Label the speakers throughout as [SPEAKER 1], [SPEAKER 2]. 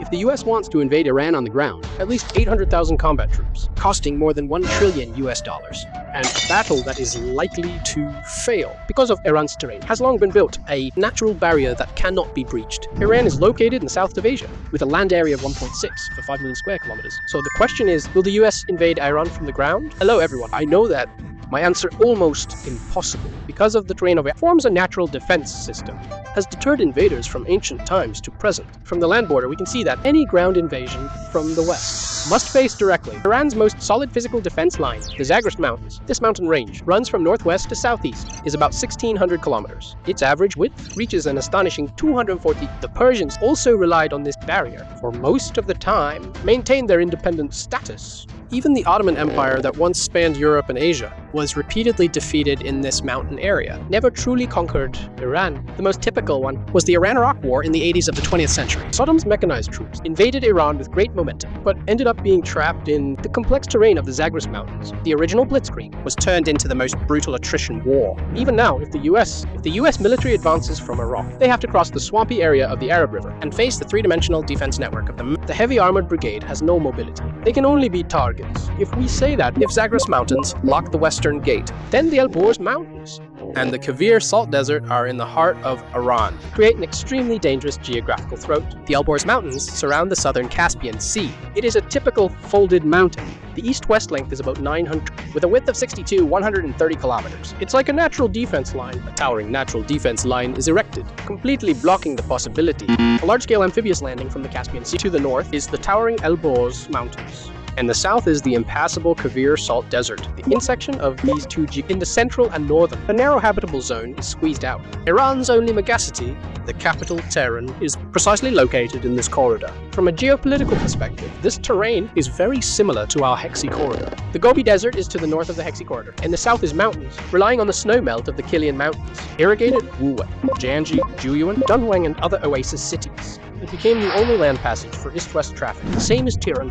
[SPEAKER 1] If the US wants to invade Iran on the ground, at least 800,000 combat troops, costing more than $1 trillion, and a battle that is likely to fail because of Iran's terrain has long been built, a natural barrier that cannot be breached. Iran is located in the south of Asia, with a land area of 1.6 for 5 million square kilometers. So the question is, will the US invade Iran from the ground? Hello everyone, I know that my answer almost impossible because of the terrain of it forms a natural defense system, has deterred invaders from ancient times to present. From the land border we can see that any ground invasion from the west must face directly Iran's most solid physical defense line, the Zagros Mountains. This mountain range runs from northwest to southeast, is about 1,600 kilometers. Its average width reaches an astonishing 240. The Persians also relied on this barrier for most of the time, maintained their independent status. Even the Ottoman Empire that once spanned Europe and Asia was repeatedly defeated in this mountain area, never truly conquered Iran. The most typical one was the Iran-Iraq War in the 80s of the 20th century. Saddam's mechanized troops invaded Iran with great momentum, but ended up being trapped in the complex terrain of the Zagros Mountains. The original Blitzkrieg was turned into the most brutal attrition war. Even now, if the US military advances from Iraq, they have to cross the swampy area of the Arab River and face the three-dimensional defense network of them. The heavy armored brigade has no mobility. They can only be targets. If we say that, if Zagros Mountains block the western gate, then the Elborz Mountains and the Kavir Salt Desert are in the heart of Iran, create an extremely dangerous geographical throat. The Elborz Mountains surround the southern Caspian Sea. It is a typical folded mountain. The east-west length is about 900, with a width of 62, 130 kilometers. It's like a natural defense line. A towering natural defense line is erected, completely blocking the possibility. A large-scale amphibious landing from the Caspian Sea. To the north is the towering Elborz Mountains, and the south is the impassable Kavir Salt Desert. The intersection of these two in the central and northern, the narrow habitable zone is squeezed out. Iran's only megacity, the capital Tehran, is precisely located in this corridor. From a geopolitical perspective, this terrain is very similar to our Hexi corridor. The Gobi Desert is to the north of the Hexi corridor, and the south is mountains, relying on the snowmelt of the Kilian Mountains. Irrigated Wuwe, Janji, Juyuan, Dunhuang, and other oasis cities. It became the only land passage for east-west traffic. The same as Tehran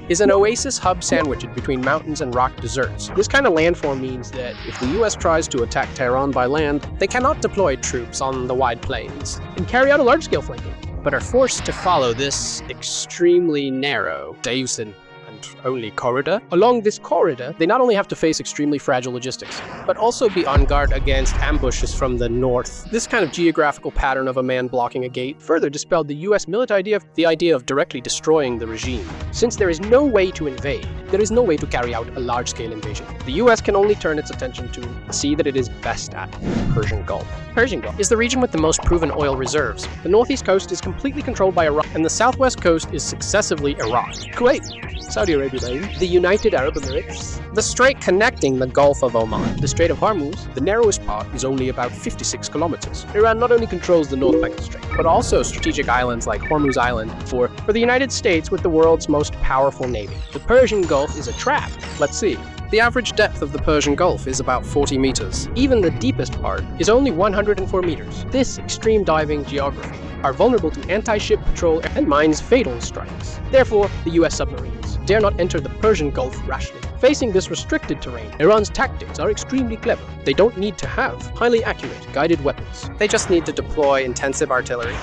[SPEAKER 1] is an oasis hub sandwiched between mountains and rock deserts. This kind of landform means that if the US tries to attack Tehran by land, they cannot deploy troops on the wide plains and carry out a large-scale flanking, but are forced to follow this extremely narrow Dayusin only corridor. Along this corridor, they not only have to face extremely fragile logistics, but also be on guard against ambushes from the north. This kind of geographical pattern of a man blocking a gate further dispelled the US military idea of directly destroying the regime. Since there is no way to invade, there is no way to carry out a large-scale invasion. The US can only turn its attention to the sea that it is best at, Persian Gulf. Persian Gulf is the region with the most proven oil reserves. The northeast coast is completely controlled by Iran, and the southwest coast is successively Iraq, Kuwait, Saudi Arabia, the United Arab Emirates, the strait connecting the Gulf of Oman. The Strait of Hormuz, the narrowest part, is only about 56 kilometers. Iran not only controls the north bank of the strait, but also strategic islands like Hormuz Island for the United States with the world's most powerful navy. The Persian Gulf is a trap. Let's see. The average depth of the Persian Gulf is about 40 meters. Even the deepest part is only 104 meters. This extreme diving geography are vulnerable to anti-ship patrol and mines fatal strikes. Therefore, the US submarines dare not enter the Persian Gulf rashly. Facing this restricted terrain, Iran's tactics are extremely clever. They don't need to have highly accurate guided weapons. They just need to deploy intensive artillery.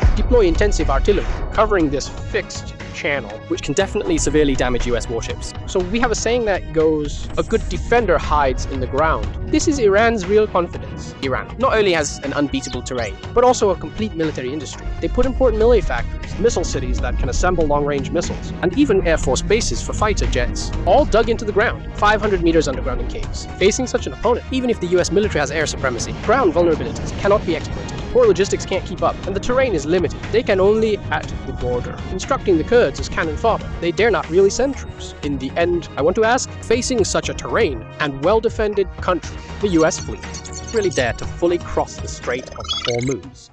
[SPEAKER 1] Covering this fixed channel, which can definitely severely damage US warships. So we have a saying that goes, a good defender hides in the ground. This is Iran's real confidence. Iran not only has an unbeatable terrain, but also a complete military industry. They put important military factories, missile cities that can assemble long-range missiles, and even Air Force bases for fighter jets, all dug into the ground, 500 meters underground in caves. Facing such an opponent, even if the US military has air supremacy, ground vulnerabilities cannot be exploited. Poor logistics can't keep up, and the terrain is limited. They can only at the border, instructing the Kurds as cannon fodder. They dare not really send troops. In the end, I want to ask, facing such a terrain and well-defended country, the US fleet really dare to fully cross the Strait of Hormuz?